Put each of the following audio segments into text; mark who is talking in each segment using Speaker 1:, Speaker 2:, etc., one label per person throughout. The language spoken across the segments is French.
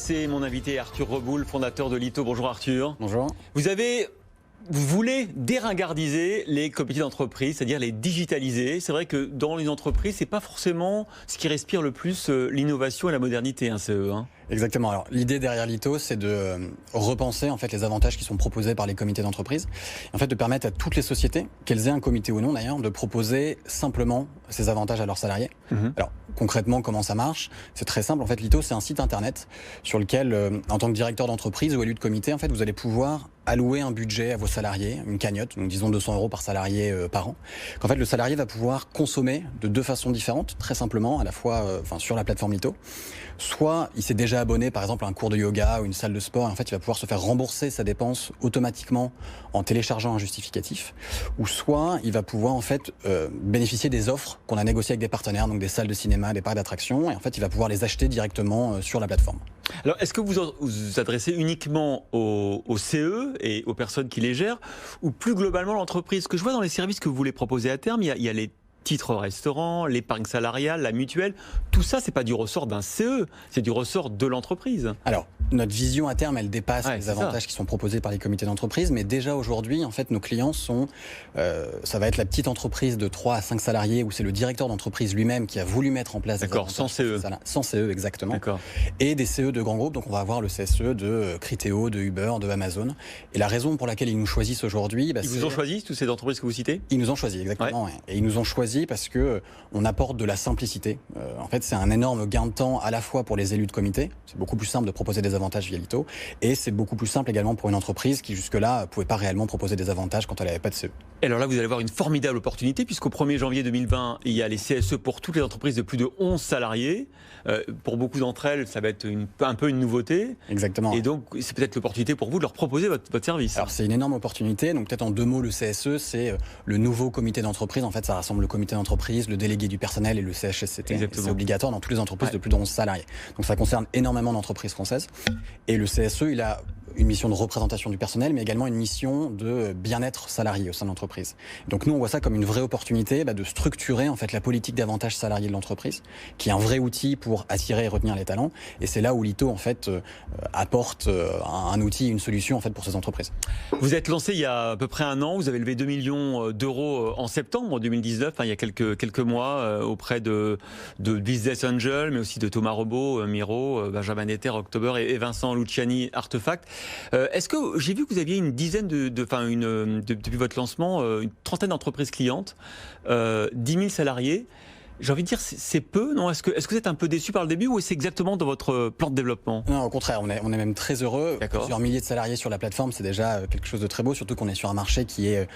Speaker 1: C'est mon invité Arthur Reboul, fondateur de Lito. Bonjour Arthur.
Speaker 2: Bonjour.
Speaker 1: Vous voulez déringardiser les comités d'entreprise, c'est-à-dire les digitaliser. C'est vrai que dans les entreprises, c'est pas forcément ce qui respire le plus l'innovation et la modernité, un CE.
Speaker 2: Exactement. Alors, l'idée derrière Lito, c'est de repenser en fait les avantages qui sont proposés par les comités d'entreprise. En fait, de permettre à toutes les sociétés, qu'elles aient un comité ou non d'ailleurs, de proposer simplement ces avantages à leurs salariés. Alors, concrètement, comment ça marche? C'est très simple. En fait, Lito, c'est un site internet sur lequel, en tant que directeur d'entreprise ou élu de comité, en fait, vous allez pouvoir allouer un budget à vos salariés, une cagnotte, donc disons 200 € par salarié par an, qu'en fait le salarié va pouvoir consommer de deux façons différentes, très simplement, à la fois sur la plateforme Lito. Soit il s'est déjà abonné par exemple à un cours de yoga ou une salle de sport, et en fait il va pouvoir se faire rembourser sa dépense automatiquement en téléchargeant un justificatif, ou soit il va pouvoir en fait bénéficier des offres qu'on a négociées avec des partenaires, donc des salles de cinéma, des parcs d'attractions, et en fait il va pouvoir les acheter directement sur la plateforme.
Speaker 1: Alors, est-ce que vous vous adressez uniquement aux CE et aux personnes qui les gèrent, ou plus globalement l'entreprise? Ce que je vois dans les services que vous voulez proposer à terme, il y a les titres restaurants, l'épargne salariale, la mutuelle, tout ça, c'est pas du ressort d'un CE, c'est du ressort de l'entreprise.
Speaker 2: Alors, notre vision à terme, elle dépasse les avantages qui sont proposés par les comités d'entreprise, mais déjà aujourd'hui, en fait, nos clients sont, ça va être la petite entreprise de 3 à 5 salariés, où c'est le directeur d'entreprise lui-même qui a voulu mettre en place des avantages.
Speaker 1: Sans CE.
Speaker 2: Sans CE, exactement. Et des CE de grands groupes, donc on va avoir le CSE de Criteo, de Uber, de Amazon. Et la raison pour laquelle ils nous choisissent aujourd'hui...
Speaker 1: Ils vous ont choisi, toutes ces entreprises que vous citez?
Speaker 2: Ils nous ont choisi, exactement. Ouais. Et ils nous ont choisi parce que on apporte de la simplicité. En fait, c'est un énorme gain de temps à la fois pour les élus de comité. C'est beaucoup plus simple de proposer des avantages via Lito, et c'est beaucoup plus simple également pour une entreprise qui jusque-là pouvait pas réellement proposer des avantages quand elle n'avait pas de CE.
Speaker 1: Et alors là, vous allez avoir une formidable opportunité, puisqu'au 1er janvier 2020, il y a les CSE pour toutes les entreprises de plus de 11 salariés. Pour beaucoup d'entre elles, ça va être un peu une nouveauté.
Speaker 2: Exactement.
Speaker 1: Et donc, c'est peut-être l'opportunité pour vous de leur proposer votre service.
Speaker 2: Alors, c'est une énorme opportunité. Donc, peut-être en 2 mots, le CSE, c'est le nouveau comité d'entreprise. En fait, ça rassemble le comité d'entreprise, le délégué du personnel et le CHSCT. C'est obligatoire dans toutes les entreprises de plus de 11 salariés. Donc, ça concerne énormément d'entreprises françaises. Et le CSE, il a une mission de représentation du personnel, mais également une mission de bien-être salarié au sein de l'entreprise. Donc nous, on voit ça comme une vraie opportunité de structurer en fait la politique d'avantages salariés de l'entreprise, qui est un vrai outil pour attirer et retenir les talents. Et c'est là où Lito en fait apporte un outil, une solution en fait pour ces entreprises.
Speaker 1: Vous êtes lancé il y a à peu près 1 an. Vous avez levé 2 millions d'euros en septembre 2019, il y a quelques mois, auprès de Business Angel, mais aussi de Thomas Robot, Miro, Benjamin Netter, October et Vincent Luciani, Artefact. Est-ce que j'ai vu que vous aviez une dizaine depuis votre lancement, une trentaine d'entreprises clientes, 10 000 salariés. J'ai envie de dire, c'est peu, non? Est-ce que vous êtes un peu déçu par le début, ou c'est exactement dans votre plan de développement?
Speaker 2: Non, au contraire, on est même très heureux. Plusieurs milliers de salariés sur la plateforme, c'est déjà quelque chose de très beau, surtout qu'on est sur un marché qui est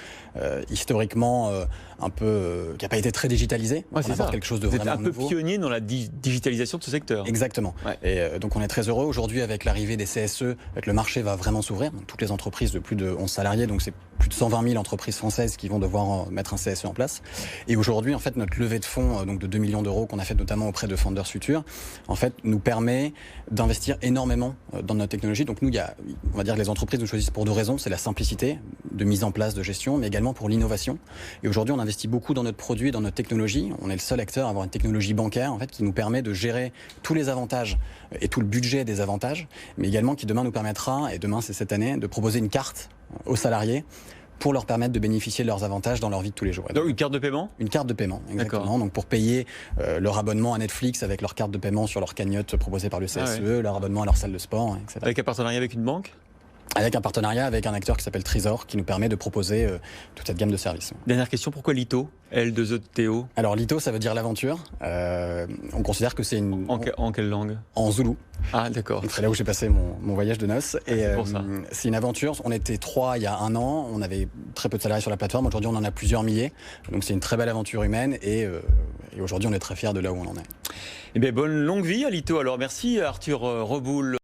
Speaker 2: historiquement un peu qui n'a pas été très digitalisé.
Speaker 1: C'est ça.
Speaker 2: Quelque chose de vraiment nouveau.
Speaker 1: Vous êtes un peu pionnier dans la digitalisation de ce secteur.
Speaker 2: Exactement. Et donc on est très heureux aujourd'hui avec l'arrivée des CSE, le marché va vraiment s'ouvrir. Donc toutes les entreprises de plus de 11 salariés, donc c'est plus de 120 000 entreprises françaises qui vont devoir mettre un CSE en place. Et aujourd'hui, en fait, notre levée de fonds donc de 2 millions d'euros qu'on a fait notamment auprès de Founders Future, en fait, nous permet d'investir énormément dans notre technologie. Donc nous, on va dire que les entreprises nous choisissent pour 2 raisons. C'est la simplicité de mise en place, de gestion, mais également pour l'innovation. Et aujourd'hui, on investit beaucoup dans notre produit, dans notre technologie. On est le seul acteur à avoir une technologie bancaire, en fait, qui nous permet de gérer tous les avantages et tout le budget des avantages, mais également qui demain nous permettra, et demain c'est cette année, de proposer une carte aux salariés pour leur permettre de bénéficier de leurs avantages dans leur vie de tous les jours.
Speaker 1: Donc une carte de paiement?
Speaker 2: Une carte de paiement, exactement. Donc pour payer leur abonnement à Netflix avec leur carte de paiement sur leur cagnotte proposée par le CSE, leur abonnement à leur salle de sport, etc.
Speaker 1: Avec un partenariat avec une banque?
Speaker 2: Avec un partenariat avec un acteur qui s'appelle Trésor, qui nous permet de proposer toute cette gamme de services.
Speaker 1: Dernière question, pourquoi Lito? L2ETO?
Speaker 2: Alors Lito, ça veut dire l'aventure. On considère que c'est une...
Speaker 1: En quelle langue?
Speaker 2: En zoulou.
Speaker 1: Ah d'accord.
Speaker 2: C'est là où j'ai passé mon voyage de noces. Et c'est une aventure. On était 3 il y a 1 an. On avait très peu de salariés sur la plateforme. Aujourd'hui, on en a plusieurs milliers. Donc c'est une très belle aventure humaine. Et aujourd'hui, on est très fiers de là où on en est.
Speaker 1: Eh bien, bonne longue vie à Lito. Alors merci Arthur Reboul.